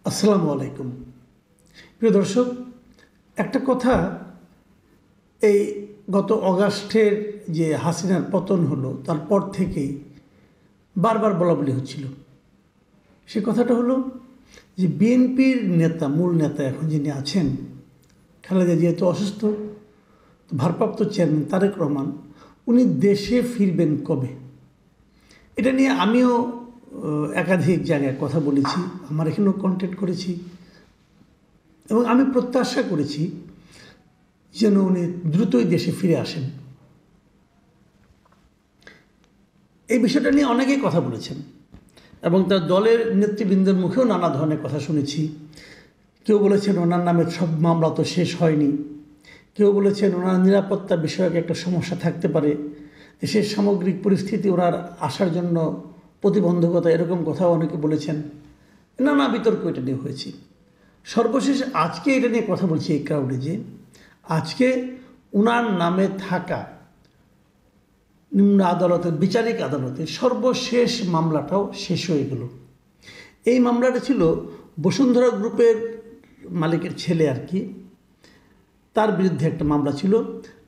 আসসালামু আলাইকুম। প্রিয় দর্শক, একটা কথা, এই গত অগাস্টের যে হাসিনার পতন হলো তারপর থেকেই বারবার বলাবলি হচ্ছিল। সে কথাটা হলো যে বিএনপির নেতা, মূল নেতা এখন যিনি আছেন, খালেদা যেহেতু অসুস্থ, ভারপ্রাপ্ত চেয়ারম্যান তারেক রহমান, উনি দেশে ফিরবেন কবে? এটা নিয়ে আমিও একাধিক জায়গায় কথা বলেছি, আমার এখানেও কন্ট্যাক্ট করেছি এবং আমি প্রত্যাশা করেছি যেন উনি দ্রুতই দেশে ফিরে আসেন। এই বিষয়টা নিয়ে অনেকেই কথা বলেছেন এবং তার দলের নেতৃবৃন্দের মুখেও নানা ধরনের কথা শুনেছি। কেউ বলেছেন ওনার নামে সব মামলা তো শেষ হয়নি, কেউ বলেছেন ওনার নিরাপত্তা বিষয়ক একটা সমস্যা থাকতে পারে, দেশের সামগ্রিক পরিস্থিতি ওনার আসার জন্য প্রতিবন্ধকতা, এরকম কথাও অনেকে বলেছেন। নানা বিতর্ক এটা নিয়ে হয়েছে। সর্বশেষ আজকে এটা নিয়ে কথা বলছি এই ক্রাউডে, যে আজকে ওনার নামে থাকা নিম্ন আদালতের, বিচারিক আদালতের সর্বশেষ মামলাটাও শেষ হয়ে গেল। এই মামলাটা ছিল বসুন্ধরা গ্রুপের মালিকের ছেলে আর কি, তার বিরুদ্ধে একটা মামলা ছিল।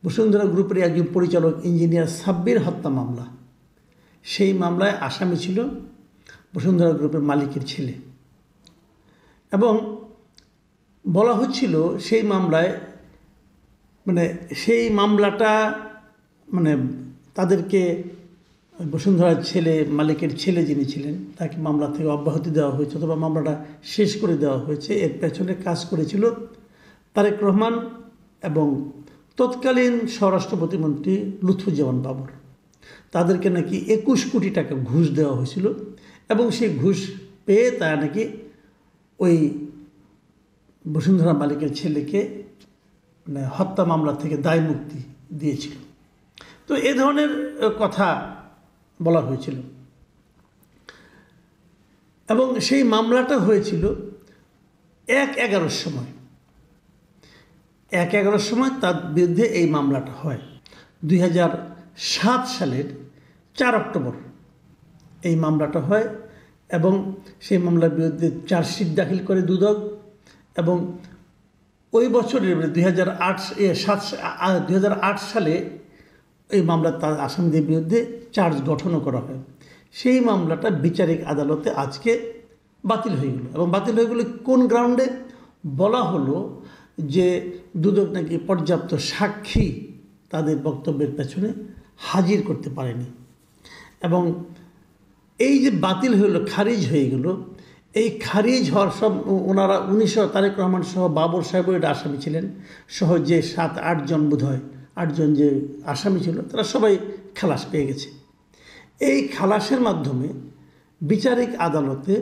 বসুন্ধরা গ্রুপের একজন পরিচালক ইঞ্জিনিয়ার সাব্বির হত্যা মামলা। সেই মামলায় আসামি ছিল বসুন্ধরা গ্রুপের মালিকের ছেলে এবং বলা হচ্ছিল সেই মামলায় সেই মামলাটা তাদেরকে বসুন্ধরার ছেলে, মালিকের ছেলে যিনি ছিলেন, তাকে মামলা থেকে অব্যাহতি দেওয়া হয়েছে অথবা মামলাটা শেষ করে দেওয়া হয়েছে। এর পেছনে কাজ করেছিল তারেক রহমান এবং তৎকালীন স্বরাষ্ট্র প্রতিমন্ত্রী লুৎফুজ্জামান বাবর। তাদেরকে নাকি 21 কোটি টাকা ঘুষ দেওয়া হয়েছিল এবং সেই ঘুষ পেয়ে তারা নাকি ওই বসুন্ধরা মালিকের ছেলেকে হত্যা মামলা থেকে দায় মুক্তি দিয়েছিল। তো এ ধরনের কথা বলা হয়েছিল এবং সেই মামলাটা হয়েছিল 1/11 সময়। 1/11 সময় তার বিরুদ্ধে এই মামলাটা হয়। 2007 সালের 4 অক্টোবর এই মামলাটা হয় এবং সেই মামলার বিরুদ্ধে চার্জশিট দাখিল করে দুদক এবং ওই বছরের 2008 সালে এই মামলা তার আসামিদের বিরুদ্ধে চার্জ গঠনও করা হয়। সেই মামলাটা বিচারিক আদালতে আজকে বাতিল হয়ে গেল এবং বাতিল হয়ে গেলে কোন গ্রাউন্ডে? বলা হলো যে দুদক নাকি পর্যাপ্ত সাক্ষী তাদের বক্তব্যের পেছনে হাজির করতে পারেনি এবং এই যে বাতিল হয়ে গেল, খারিজ হয়ে গেল, এই খারিজ হওয়ার সব ওনারা 19 তারেক রহমান সহ বাবর সাহেবও এটা আসামি ছিলেন, সহ যে 7-8 জন বোধ হয় 8 জন যে আসামি ছিল, তারা সবাই খালাস পেয়ে গেছে। এই খালাসের মাধ্যমে বিচারিক আদালতে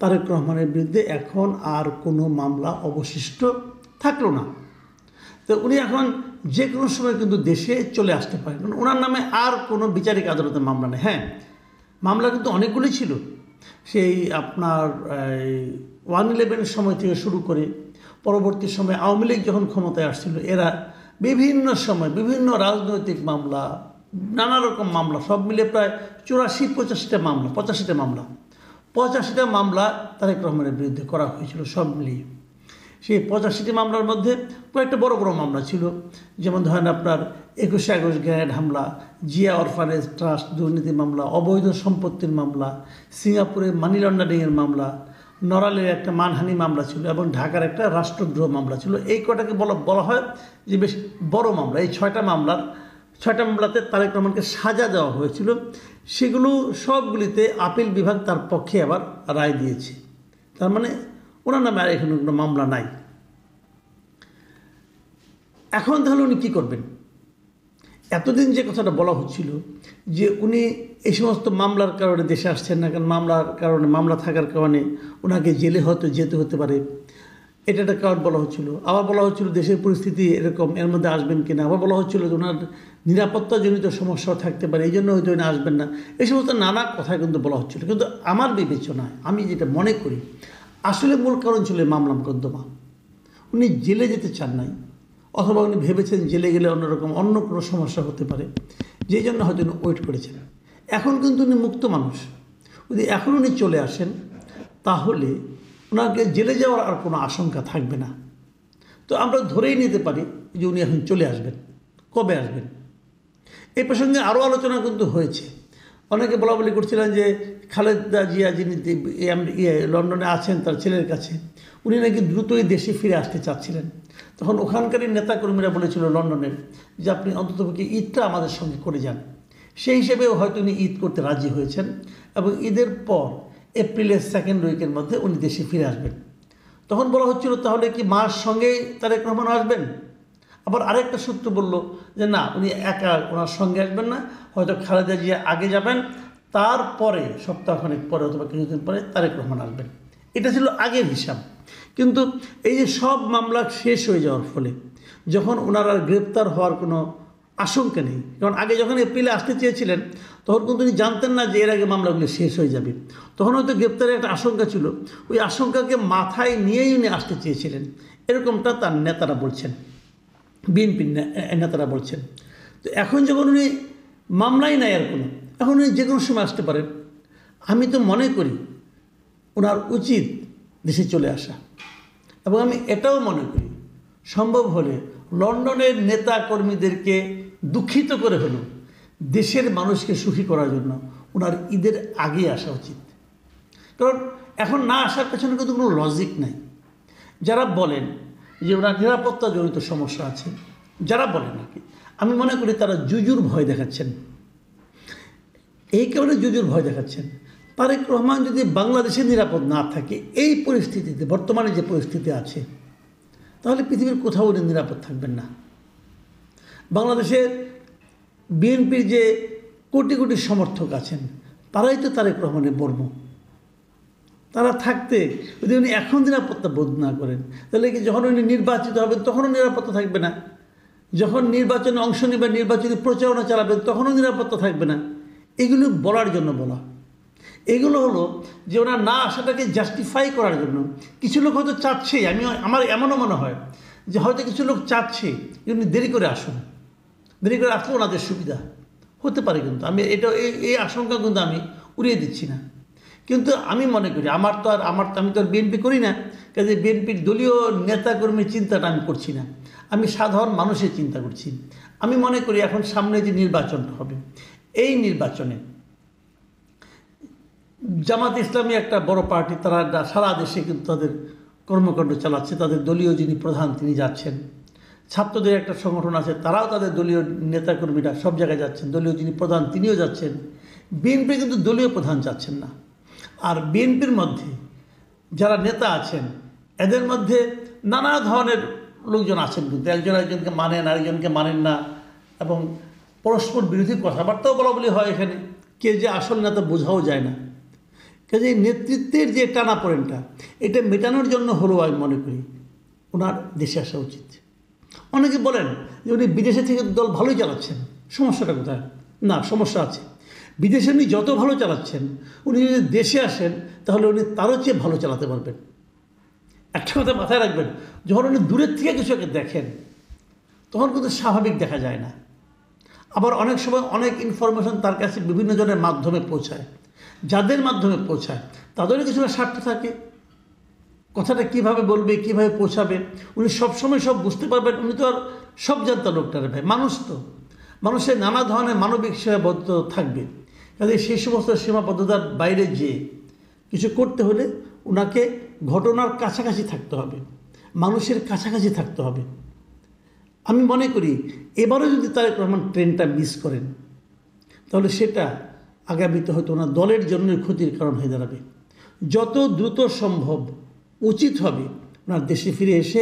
তারেক রহমানের বিরুদ্ধে এখন আর কোনো মামলা অবশিষ্ট থাকলো না। তো উনি এখন যে কোনো সময় কিন্তু দেশে চলে আসতে পারেন, ওনার নামে আর কোনো বিচারিক আদালতে মামলা নেই। হ্যাঁ, মামলা কিন্তু অনেকগুলি ছিল। সেই আপনার 1/11 সময় থেকে শুরু করে পরবর্তী সময় আওয়ামী লীগ যখন ক্ষমতায় আসছিল, এরা বিভিন্ন সময় বিভিন্ন রাজনৈতিক মামলা, নানা রকম মামলা, সব মিলে প্রায় 84-85টা মামলা, 85টা মামলা তারেক রহমানের বিরুদ্ধে করা হয়েছিল সব মিলিয়ে। সেই 85টি মামলার মধ্যে কয়েকটা বড় বড় মামলা ছিল, যেমন ধরেন আপনার 21শে আগস্ট গ্রেনেড হামলা, জিয়া অরফানেজ ট্রাস্ট দুর্নীতি মামলা, অবৈধ সম্পত্তির মামলা, সিঙ্গাপুরে মানি লন্ডারিংয়ের মামলা, নড়ালের একটা মানহানি মামলা ছিল এবং ঢাকার একটা রাষ্ট্রদ্রোহ মামলা ছিল। এই কটাকে বলা হয় যে বেশ বড় মামলা। এই 6টা মামলাতে তারেক রহমানকে সাজা দেওয়া হয়েছিল। সেগুলো সবগুলিতে আপিল বিভাগ তার পক্ষে আবার রায় দিয়েছে। তার মানে ওনার নামে আর এখানে কোনো মামলা নাই। এখন তাহলে উনি কী করবেন? এতদিন যে কথাটা বলা হচ্ছিল যে উনি এই সমস্ত মামলার কারণে দেশে আসছেন না, কারণ মামলা থাকার কারণে ওনাকে জেলে হয়তো যেতে হতে পারে, এটা একটা কারণ বলা হচ্ছিল। আবার বলা হচ্ছিল দেশের পরিস্থিতি এরকম, এর মধ্যে আসবেন কিনা। আবার বলা হচ্ছিল যে ওনার নিরাপত্তাজনিত সমস্যাও থাকতে পারে, এই জন্য হয়তো উনি আসবেন না। এই সমস্ত নানা কথা কিন্তু বলা হচ্ছিল। কিন্তু আমার বিবেচনায় আমি যেটা মনে করি, আসলে মূল কারণ ছিল মামলা মোকদ্দমা। উনি জেলে যেতে চান নাই, অথবা উনি ভেবেছেন জেলে গেলে অন্য কোনো সমস্যা হতে পারে, যেই জন্য হয়তো উনি ওয়েট করেছেন। এখন কিন্তু উনি মুক্ত মানুষ। যদি এখন উনি চলে আসেন তাহলে ওনাকে জেলে যাওয়ার আর কোনো আশঙ্কা থাকবে না। তো আমরা ধরেই নিতে পারি যে উনি এখন চলে আসবেন। কবে আসবেন এই প্রসঙ্গে আরও আলোচনা কিন্তু হয়েছে। অনেকে বলা বলি করছিলেন যে খালেদা জিয়া যিনি লন্ডনে আছেন তার ছেলের কাছে, উনি নাকি দ্রুতই দেশে ফিরে আসতে চাচ্ছিলেন। তখন ওখানকারই নেতাকর্মীরা বলেছিল লন্ডনের যে আপনি অন্ততপক্ষে ঈদটা আমাদের সঙ্গে করে যান। সেই হিসেবেও হয়তো উনি ঈদ করতে রাজি হয়েছেন এবং ঈদের পর এপ্রিলের সেকেন্ড উইকের মধ্যে উনি দেশে ফিরে আসবেন। তখন বলা হচ্ছিল তাহলে কি মার সঙ্গেই তারেক রহমান আসবেন? আবার আরেকটা সূত্র বলল যে না, উনি একা ওনার সঙ্গে আসবেন না, হয়তো খালেদা জিয়া আগে যাবেন, তারপরে সপ্তাহখানেক পরে অথবা কিছুদিন পরে তারেক রহমান আসবেন। এটা ছিল আগের হিসাব। কিন্তু এই যে সব মামলা শেষ হয়ে যাওয়ার ফলে যখন ওনার আর গ্রেপ্তার হওয়ার কোনো আশঙ্কা নেই, কারণ আগে যখন এপ্রিলে আসতে চেয়েছিলেন তখন কিন্তু উনি জানতেন না যে এর আগে মামলাগুলো শেষ হয়ে যাবে। তখন হয়তো গ্রেপ্তারের একটা আশঙ্কা ছিল, ওই আশঙ্কাকে মাথায় নিয়েই উনি আসতে চেয়েছিলেন, এরকমটা তার নেতারা বলছেন, বিএনপির নেতারা বলছেন। তো এখন যখন উনি মামলাই নাই আর কোনো, এখন উনি যে কোনো সময় আসতে পারেন। আমি তো মনে করি ওনার উচিত দেশে চলে আসা, এবং আমি এটাও মনে করি সম্ভব হলে লন্ডনের নেতা কর্মীদেরকে দুঃখিত করে হলেও দেশের মানুষকে সুখী করার জন্য ওনার ঈদের আগে আসা উচিত। কারণ এখন না আসার পেছনে কিন্তু কোনো লজিক নাই। যারা বলেন যে ওনার নিরাপত্তাজনিত সমস্যা আছে, যারা বলেন আর কি, আমি মনে করি তারা জুজুর ভয় দেখাচ্ছেন। এই কারণে জুজুর ভয় দেখাচ্ছেন, তারেক রহমান যদি বাংলাদেশে নিরাপদ না থাকে এই পরিস্থিতিতে, বর্তমানে যে পরিস্থিতি আছে, তাহলে পৃথিবীর কোথাও উনি নিরাপদ থাকবেন না। বাংলাদেশের বিএনপির যে কোটি কোটি সমর্থক আছেন তারাই তো তারেক রহমানের বর্ম। তারা থাকতে যদি উনি এখন নিরাপত্তা বোধ না করেন, তাহলে কি যখন উনি নির্বাচিত হবেন তখনও নিরাপত্তা থাকবে না, যখন নির্বাচনে অংশ নেবেন, নির্বাচনী প্রচারণা চালাবেন, তখনও নিরাপত্তা থাকবে না। এগুলো বলার জন্য বলা, এগুলো হলো যে ওনার না আসাটাকে জাস্টিফাই করার জন্য। কিছু লোক হয়তো চাচ্ছে, আমার এমনও মনে হয় যে হয়তো কিছু লোক চাচ্ছে যে উনি দেরি করে আসুন, দেরি করে আসলে ওনাদের সুবিধা হতে পারে। কিন্তু আমি এটা এই আশঙ্কা কিন্তু আমি উড়িয়ে দিচ্ছি না। কিন্তু আমি মনে করি আমি তো আর বিএনপি করি না, কাজে বিএনপির দলীয় নেতাকর্মীর চিন্তাটা আমি করছি না, আমি সাধারণ মানুষের চিন্তা করছি। আমি মনে করি এখন সামনে যে নির্বাচনটা হবে, এই নির্বাচনে জামাত ইসলামী একটা বড় পার্টি, তারা সারা দেশে কিন্তু তাদের কর্মকাণ্ড চালাচ্ছে, তাদের দলীয় যিনি প্রধান তিনি যাচ্ছেন। ছাত্রদের একটা সংগঠন আছে, তারাও তাদের দলীয় নেতাকর্মীরা সব জায়গায় যাচ্ছেন, দলীয় যিনি প্রধান তিনিও যাচ্ছেন। বিএনপি কিন্তু দলীয় প্রধান যাচ্ছেন না। আর বিএনপির মধ্যে যারা নেতা আছেন এদের মধ্যে নানা ধরনের লোকজন আছেন, কিন্তু একজন একজনকে মানেন, আরেকজনকে মানেন না, এবং পরস্পর বিরোধী কথাবার্তাও বলা বলি হয়। এখানে কে যে আসল নেতা বোঝাও যায় না। কাজে নেতৃত্বের যে টানাপোড়েনটা, এটা মেটানোর জন্য হলেও আমি মনে করি ওনার দেশে আসা উচিত। অনেকে বলেন যে উনি বিদেশে থেকে দল ভালোই চালাচ্ছেন, সমস্যাটা কোথায়? না, সমস্যা আছে। বিদেশে উনি যত ভালো চালাচ্ছেন, উনি যদি দেশে আসেন তাহলে উনি তারও চেয়ে ভালো চালাতে পারবেন। একটা কথা মাথায় রাখবেন, যখন উনি দূরের থেকে কিছুকে দেখেন তখন কিন্তু স্বাভাবিক দেখা যায় না। আবার অনেক সময় অনেক ইনফরমেশন তার কাছে বিভিন্ন জনের মাধ্যমে পৌঁছায়, যাদের মাধ্যমে পৌঁছায় তাদেরও কিছুটা স্বার্থ থাকে। কথাটা কীভাবে বলবে, কীভাবে পৌঁছাবে, উনি সবসময় সব বুঝতে পারবেন, উনি তো আর সব জানতা লোকটারে ভাই, মানুষ তো, মানুষের নানা ধরনের মানবিক সীমাবদ্ধতা থাকবে। কাজে সেই সমস্ত সীমাবদ্ধতার বাইরে যেয়ে কিছু করতে হলে ওনাকে ঘটনার কাছাকাছি থাকতে হবে, মানুষের কাছাকাছি থাকতে হবে। আমি মনে করি এবারও যদি তারেক রহমান ট্রেনটা মিস করেন তাহলে সেটা আগামীতে হয়তো ওনার দলের জন্যই ক্ষতির কারণ হয়ে দাঁড়াবে। যত দ্রুত সম্ভব উচিত হবে ওনার দেশে ফিরে এসে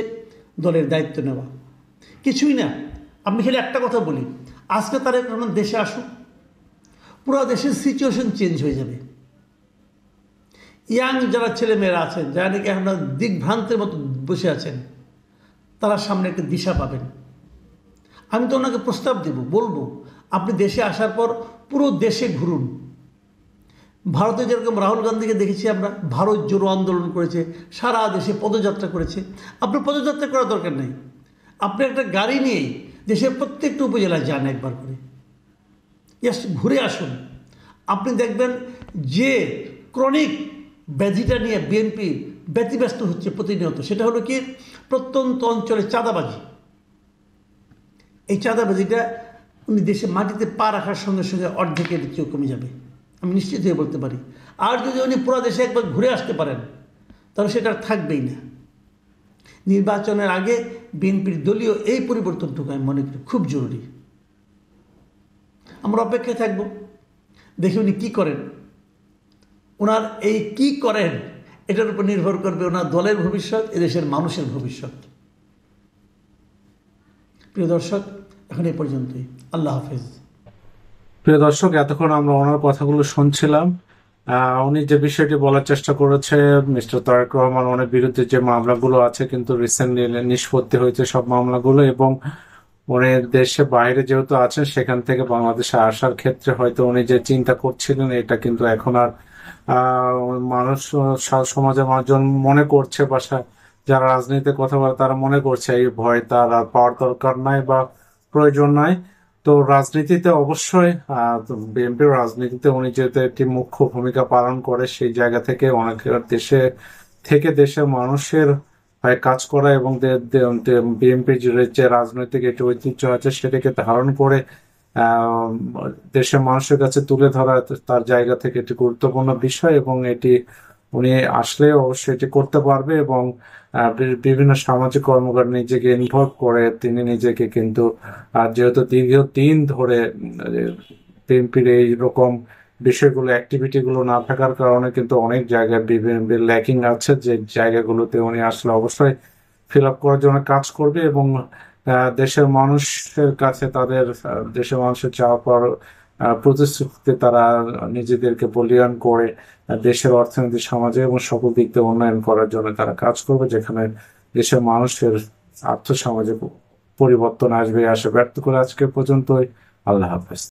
দলের দায়িত্ব নেওয়া। কিছুই না, আপনি খালি একটা কথা বলি, আজকে তারেক রহমান দেশে আসুন, পুরো দেশের সিচুয়েশন চেঞ্জ হয়ে যাবে। ইয়াং যারা ছেলেমেয়েরা আছেন, যারা নাকি আপনার দিগ্ভ্রান্তের মতো বসে আছেন, তারা সামনে একটা দিশা পাবেন। আমি তো ওনাকে প্রস্তাব দেব, বলবো আপনি দেশে আসার পর পুরো দেশে ঘুরুন। ভারতে যেরকম রাহুল গান্ধীকে দেখেছি আমরা, ভারত জোড়ো আন্দোলন করেছে, সারা দেশে পদযাত্রা করেছে। আপনার পদযাত্রা করার দরকার নেই, আপনি একটা গাড়ি নিয়েই দেশের প্রত্যেকটা উপজেলায় যান একবার করে, জাস্ট ঘুরে আসুন। আপনি দেখবেন যে ক্রনিক ব্যাধিটা নিয়ে বিএনপি ব্যতিব্যস্ত হচ্ছে প্রতিনিয়ত, সেটা হলো কি প্রত্যন্ত অঞ্চলে চাঁদাবাজি। এই চাঁদাবাজিটা উনি দেশে মাটিতে পা রাখার সঙ্গে সঙ্গে অর্ধেকের চেয়েও কমে যাবে, আমি নিশ্চিত হয়ে বলতে পারি। আর যদি উনি পুরো দেশে একবার ঘুরে আসতে পারেন তাহলে সেটা আর থাকবেই না। নির্বাচনের আগে বিএনপির দলীয় এই পরিবর্তনটুকু আমি মনে করি খুব জরুরি। আমরা অপেক্ষায় থাকব, দেখি উনি কী করেন। ওনার এই কি করেন এটার উপর নির্ভর করবে ওনার দলের ভবিষ্যৎ, এদেশের মানুষের ভবিষ্যৎ। প্রিয় দর্শক, এখন এই পর্যন্তই। আল্লাহ হাফেজ। প্রিয় দর্শক, এতক্ষণ আমরা ওনার কথাগুলো শুনছিলাম। উনি যে বিষয়টি বলার চেষ্টা করেছে, মিস্টার তারেক রহমানের বিরুদ্ধে যে মামলাগুলো আছে কিন্তু রিসেন্টলি নিষ্পত্তি হয়েছে সব মামলাগুলো, এবং উনি দেশে বাইরে যেহেতু আছেন সেখান থেকে বাংলাদেশে আসার ক্ষেত্রে হয়তো উনি যে চিন্তা করছিলেন এটা কিন্তু এখন আর মানুষ সমাজের মানুষজন মনে করছে, বা যারা রাজনীতিতে কথা বলে তারা মনে করছে এই ভয় তার আর পাওয়ার দরকার নাই বা প্রয়োজন নাই। তো রাজনীতিতে অবশ্যই বিএনপির রাজনীতিতে উনি যেহেতু একটি মুখ্য ভূমিকা পালন করে, সেই জায়গা থেকে অনেকের দেশের মানুষের হয়ে কাজ করা এবং বিএনপির যে রাজনৈতিক একটি ঐতিহ্য আছে সেটাকে ধারণ করে আহ দেশের মানুষের কাছে তুলে ধরা তার জায়গা থেকে একটি গুরুত্বপূর্ণ বিষয়, এবং এটি উনি আসলে অবশ্যই এটি করতে পারবে। এবং বিভিন্ন সামাজিক কর্মকাণ্ডে নিজেকে ইনভলভ করে তিনি নিজেকে কিন্তু যেহেতু দীর্ঘদিন ধরে বিএনপির এইরকম বিষয়গুলো অ্যাক্টিভিটিগুলো না থাকার কারণে কিন্তু অনেক জায়গায় বিভিন্ন ল্যাকিং আছে, যে জায়গাগুলোতে উনি আসলে অবশ্যই ফিল আপ করার জন্য কাজ করবে এবং দেশের মানুষের কাছে তাদের দেশের মানুষের চাওয়া পাওয়ার প্রতিশ্রুতিতে তারা নিজেদেরকে বলিয়ান করে দেশের অর্থনীতি, সমাজে এবং সকল দিক থেকে উন্নয়ন করার জন্য তারা কাজ করবে, যেখানে দেশের মানুষের আর্থ সামাজিক পরিবর্তন আসবে। ব্যর্থ করে আজকে পর্যন্তই। আল্লাহ হাফেজ।